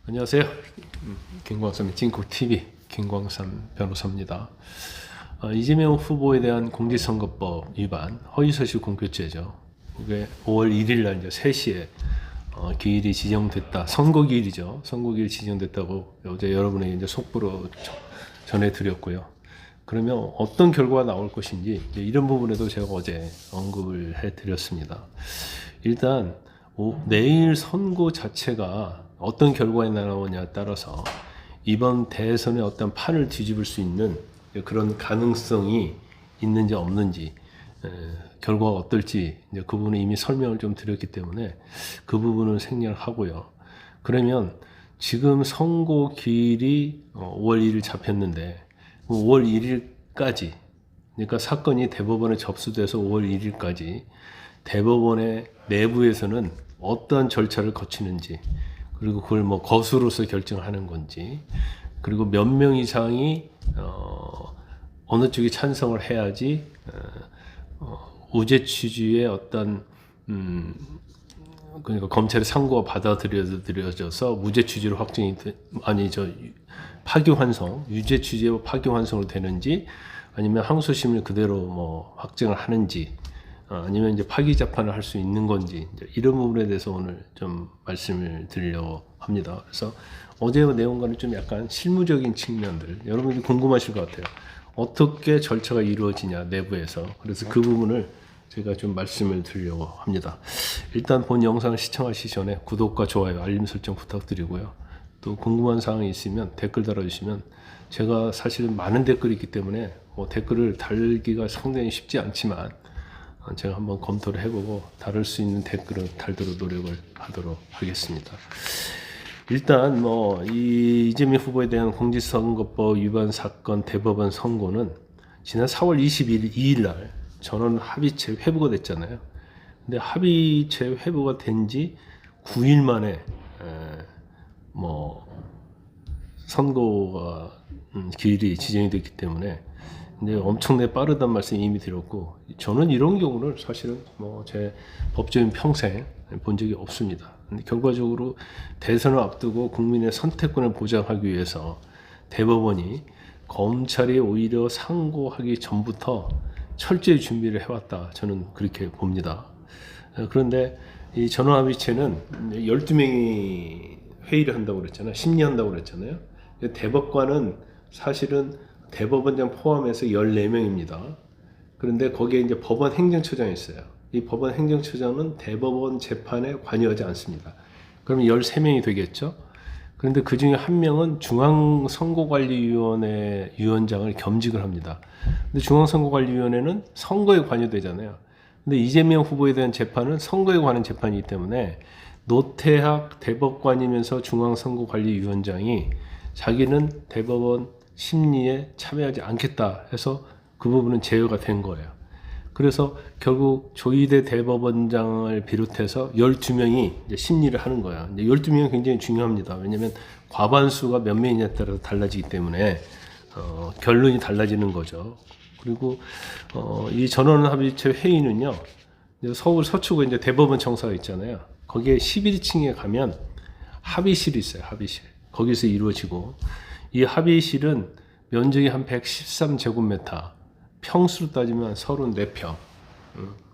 안녕하세요. 김광삼의 찐코TV 김광삼 변호사입니다. 이재명 후보에 대한 공직선거법 위반 허위사실 공표죄죠. 이게 5월 1일 날 이제 3시에 기일이 지정됐다. 선거기일이죠. 선거기일 지정됐다고 어제 여러분에게 이제 속보로 전해드렸고요. 그러면 어떤 결과가 나올 것인지 이런 부분에도 제가 어제 언급을 해드렸습니다. 일단 내일 선거 자체가 어떤 결과에 나오냐에 따라서 이번 대선의 어떤 판을 뒤집을 수 있는 그런 가능성이 있는지 없는지, 결과가 어떨지 이제 그 부분은 이미 설명을 좀 드렸기 때문에 그 부분은 생략하고요. 그러면 지금 선고 기일이 5월 1일 잡혔는데 5월 1일까지, 그러니까 사건이 대법원에 접수돼서 5월 1일까지 대법원의 내부에서는 어떠한 절차를 거치는지, 그리고 그걸 뭐 거수로서 결정하는 건지, 그리고 몇 명 이상이 어느 쪽이 찬성을 해야지 우제 취지의 어떤 그러니까 검찰의 상고가 받아들여져서 무죄 취지로 확정이 파기환송, 유죄 취지의 파기환송으로 되는지, 아니면 항소심을 그대로 뭐 확정을 하는지, 아니면 이제 파기 재판을 할 수 있는 건지, 이런 부분에 대해서 오늘 좀 말씀을 드리려고 합니다. 그래서 어제의 내용과는 좀 약간 실무적인 측면들, 여러분들이 궁금하실 것 같아요. 어떻게 절차가 이루어지냐, 내부에서. 그래서 그 부분을 제가 좀 말씀을 드리려고 합니다. 일단 본 영상을 시청하시기 전에 구독과 좋아요, 알림 설정 부탁드리고요. 또 궁금한 사항이 있으면 댓글 달아주시면, 제가 사실은 많은 댓글이 있기 때문에 뭐 댓글을 달기가 상당히 쉽지 않지만 제가 한번 검토를 해보고 다룰 수 있는 댓글은 달도록 노력을 하도록 하겠습니다. 일단 이 이재명 후보에 대한 공직선거법 위반 사건 대법원 선고는 지난 4월 22일 날 전원 합의체 회부가 됐잖아요. 근데 합의체 회부가 된 지 9일 만에 선고가 기일이 지정이 됐기 때문에 근데 엄청나게 빠르단 말씀 이미 드렸고, 저는 이런 경우를 사실은 제 법조인 평생 본 적이 없습니다. 근데 결과적으로 대선을 앞두고 국민의 선택권을 보장하기 위해서 대법원이 검찰이 오히려 상고하기 전부터 철저히 준비를 해왔다, 저는 그렇게 봅니다. 그런데 이 전원합의체는 12명이 회의를 한다고 그랬잖아요. 심리한다고 그랬잖아요. 대법관은 사실은 대법원장 포함해서 14명입니다. 그런데 거기에 이제 법원 행정처장이 있어요. 이 법원 행정처장은 대법원 재판에 관여하지 않습니다. 그러면 13명이 되겠죠? 그런데 그 중에 한 명은 중앙선거관리위원회 위원장을 겸직을 합니다. 근데 중앙선거관리위원회는 선거에 관여되잖아요. 근데 이재명 후보에 대한 재판은 선거에 관한 재판이기 때문에 노태학 대법관이면서 중앙선거관리위원장이 자기는 대법원 심리에 참여하지 않겠다 해서 그 부분은 제어가 된 거예요. 그래서 결국 조희대 대법원장을 비롯해서 12명이 이제 심리를 하는 거야. 12명이 굉장히 중요합니다. 왜냐하면 과반수가 몇 명이냐에 따라서 달라지기 때문에 결론이 달라지는 거죠. 그리고 이 전원합의체 회의는요, 서울 서초구에 이제 대법원 청사가 있잖아요. 거기에 11층에 가면 합의실이 있어요. 합의실. 거기서 이루어지고, 이 합의실은 면적이 한 113제곱미터, 평수로 따지면 34평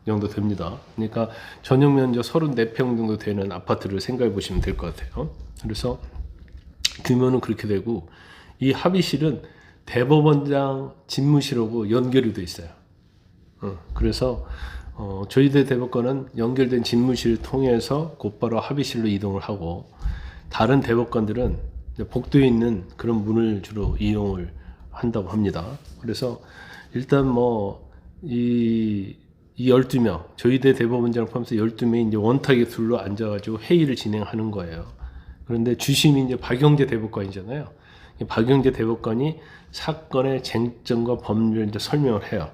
정도 됩니다. 그러니까 전용 면적 34평 정도 되는 아파트를 생각해 보시면 될 것 같아요. 그래서 규모는 그렇게 되고, 이 합의실은 대법원장 집무실하고 연결이 돼 있어요. 그래서 조희대 대법관은 연결된 집무실을 통해서 곧바로 합의실로 이동을 하고, 다른 대법관들은 복도에 있는 그런 문을 주로 이용을 한다고 합니다. 그래서 일단 이 12명, 조희대 대법원장을 포함해서 12명이 이제 원탁에 둘러 앉아가지고 회의를 진행하는 거예요. 그런데 주심이 이제 박영재 대법관이잖아요. 박영재 대법관이 사건의 쟁점과 법률을 이제 설명을 해요.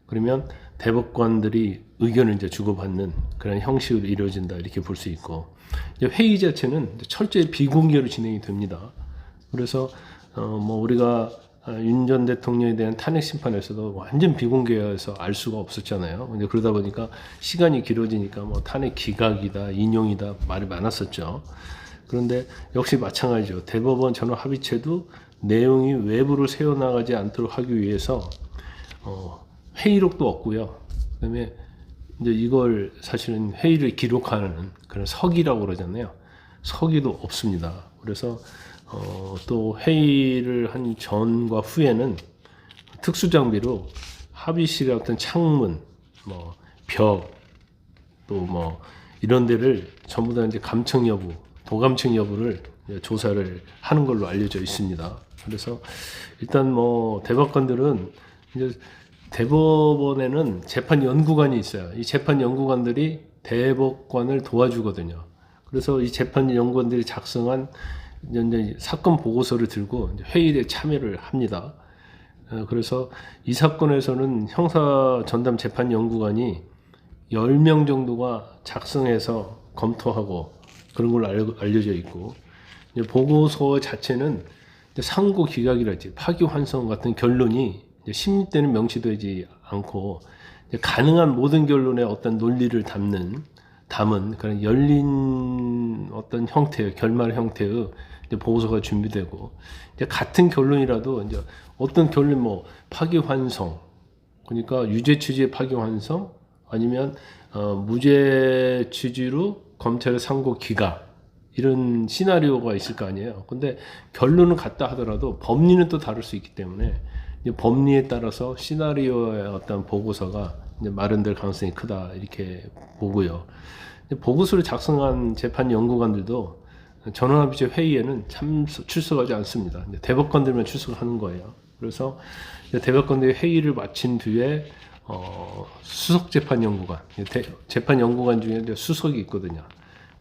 그러면 대법관들이 의견을 이제 주고받는 그런 형식으로 이루어진다, 이렇게 볼 수 있고, 회의 자체는 철저히 비공개로 진행이 됩니다. 그래서 우리가 윤 전 대통령에 대한 탄핵 심판에서도 완전 비공개해서 알 수가 없었잖아요. 근데 그러다 보니까 시간이 길어지니까 탄핵 기각이다, 인용이다 말이 많았었죠. 그런데 역시 마찬가지죠. 대법원 전원 합의체도 내용이 외부로 새어나가지 않도록 하기 위해서 회의록도 없고요. 그다음에 이제 이걸 사실은 회의를 기록하는 그런 서기라고 그러잖아요. 서기도 없습니다. 그래서 또 회의를 한 전과 후에는 특수 장비로 합의실의 어떤 창문, 뭐 벽, 또 뭐 이런 데를 전부 다 이제 감청 여부, 도감청 여부를 조사를 하는 걸로 알려져 있습니다. 그래서 일단 뭐 대법관들은 이제 대법원에는 재판 연구관이 있어요. 이 재판 연구관들이 대법관을 도와주거든요. 그래서 이 재판 연구관들이 작성한 이제 사건 보고서를 들고 회의에 참여를 합니다. 그래서 이 사건에서는 형사 전담 재판 연구관이 10명 정도가 작성해서 검토하고 그런 걸로 알려져 있고, 보고서 자체는 상고 기각이랄지 파기환송 같은 결론이 심리 때는 명시되지 않고 가능한 모든 결론의 어떤 논리를 담은 그런 열린 어떤 형태의 결말 형태의 보고서가 준비되고, 같은 결론이라도 이제 어떤 결론 뭐 파기환송, 그러니까 유죄 취지의 파기환송, 아니면 무죄 취지로 검찰의 상고 기각, 이런 시나리오가 있을 거 아니에요. 근데 결론은 같다 하더라도 법리는 또 다를 수 있기 때문에 법리에 따라서 시나리오의 어떤 보고서가 이제 마련될 가능성이 크다 이렇게 보고요. 보고서를 작성한 재판 연구관들도 전원합의체 회의에는 출석하지 않습니다. 대법관들만 출석하는 거예요. 그래서 대법관들이 회의를 마친 뒤에 수석 재판 연구관, 재판 연구관 중에 수석이 있거든요.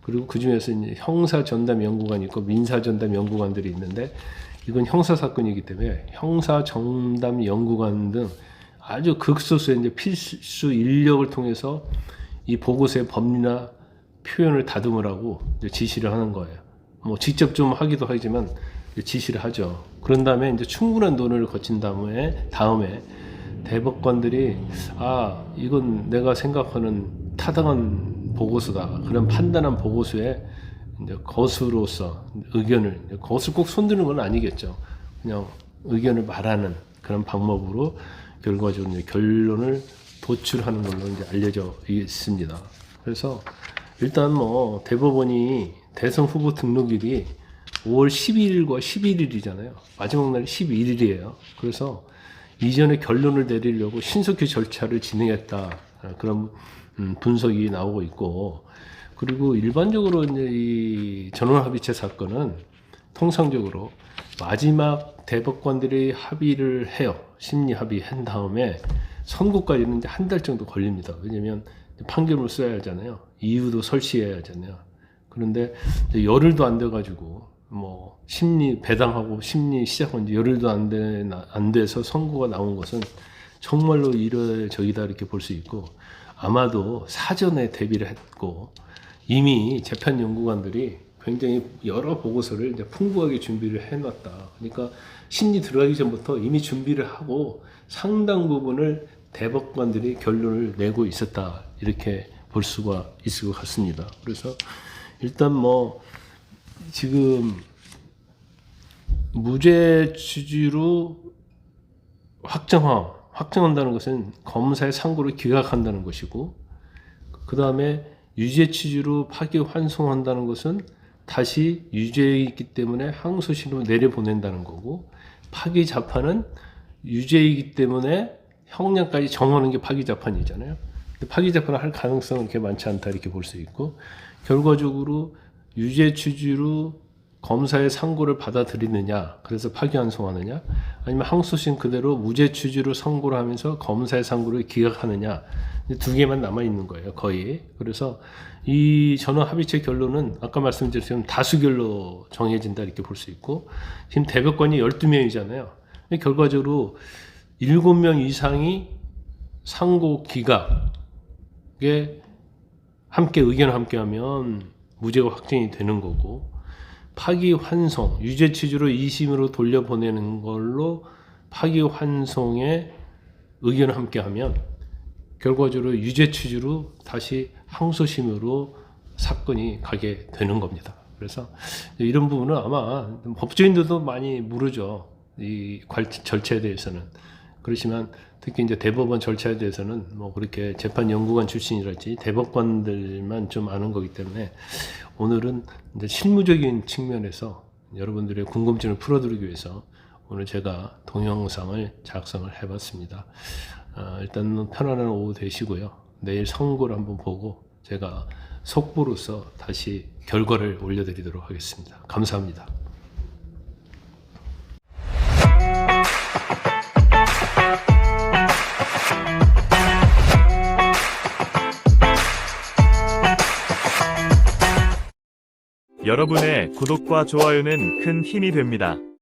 그리고 그 중에서 이제 형사 전담 연구관이 있고 민사 전담 연구관들이 있는데, 이건 형사 사건이기 때문에 형사 전담 연구관 등 아주 극소수의 이제 필수 인력을 통해서 이 보고서의 법리나 표현을 다듬으라고 이제 지시를 하는 거예요. 뭐 직접 좀 하기도 하지만 지시를 하죠. 그런 다음에 이제 충분한 논의를 거친 다음에 대법관들이 이건 내가 생각하는 타당한 보고서다, 그런 판단한 보고서에 이제 거수로서 의견을, 거수 꼭 손드는 건 아니겠죠. 그냥 의견을 말하는 그런 방법으로 결과적으로 이제 결론을 도출하는 걸로 이제 알려져 있습니다. 그래서 일단 뭐 대법원이 대선 후보 등록일이 5월 12일과 11일이잖아요. 마지막 날이 11일이에요. 그래서 이전에 결론을 내리려고 신속히 절차를 진행했다, 그런 분석이 나오고 있고, 그리고 일반적으로 이제 이 전원합의체 사건은 통상적으로 마지막 대법관들이 합의를 해요. 심리 합의한 다음에 선고까지는 이제 한 달 정도 걸립니다. 왜냐면 판결을 써야 하잖아요. 이유도 설치해야 하잖아요. 그런데 열흘도 안 돼가지고 뭐 심리 배당하고 심리 시작한 지 열흘도 안 돼서 선고가 나온 것은 정말로 이례적이다 이렇게 볼 수 있고, 아마도 사전에 대비를 했고 이미 재판 연구관들이 굉장히 여러 보고서를 이제 풍부하게 준비를 해놨다. 그러니까 심리 들어가기 전부터 이미 준비를 하고 상당 부분을 대법관들이 결론을 내고 있었다 이렇게 볼 수가 있을 것 같습니다. 그래서 일단 뭐 지금 무죄 취지로 확정한다는 것은 검사의 상고를 기각한다는 것이고, 그 다음에 유죄 취지로 파기환송한다는 것은 다시 유죄이기 때문에 항소심으로 내려보낸다는 거고, 파기자판은 유죄이기 때문에 형량까지 정하는 게 파기자판이잖아요. 파기자판을 할 가능성은 그렇게 많지 않다 이렇게 볼 수 있고, 결과적으로 유죄 취지로 검사의 상고를 받아들이느냐, 그래서 파기환송하느냐, 아니면 항소심 그대로 무죄 취지로 선고를 하면서 검사의 상고를 기각하느냐, 두 개만 남아 있는 거예요, 거의. 그래서 이 전원합의체 결론은 아까 말씀드렸지만 다수결로 정해진다 이렇게 볼 수 있고, 지금 대법관이 12명이잖아요. 결과적으로 7명 이상이 상고 기각에 함께 의견을 함께하면 무죄가 확정이 되는 거고, 파기환송, 유죄 취지로 2심으로 돌려보내는 걸로 파기환송에 의견을 함께하면 결과적으로 유죄 취지로 다시 항소심으로 사건이 가게 되는 겁니다. 그래서 이런 부분은 아마 법조인들도 많이 모르죠. 이 절차에 대해서는. 그렇지만 특히 이제 대법원 절차에 대해서는 뭐 그렇게 재판 연구관 출신이랄지 대법관들만 좀 아는 거기 때문에 오늘은 이제 실무적인 측면에서 여러분들의 궁금증을 풀어드리기 위해서 오늘 제가 동영상을 작성을 해봤습니다. 일단 편안한 오후 되시고요. 내일 선고를 한번 보고 제가 속보로서 다시 결과를 올려드리도록 하겠습니다. 감사합니다. 여러분의 구독과 좋아요는 큰 힘이 됩니다.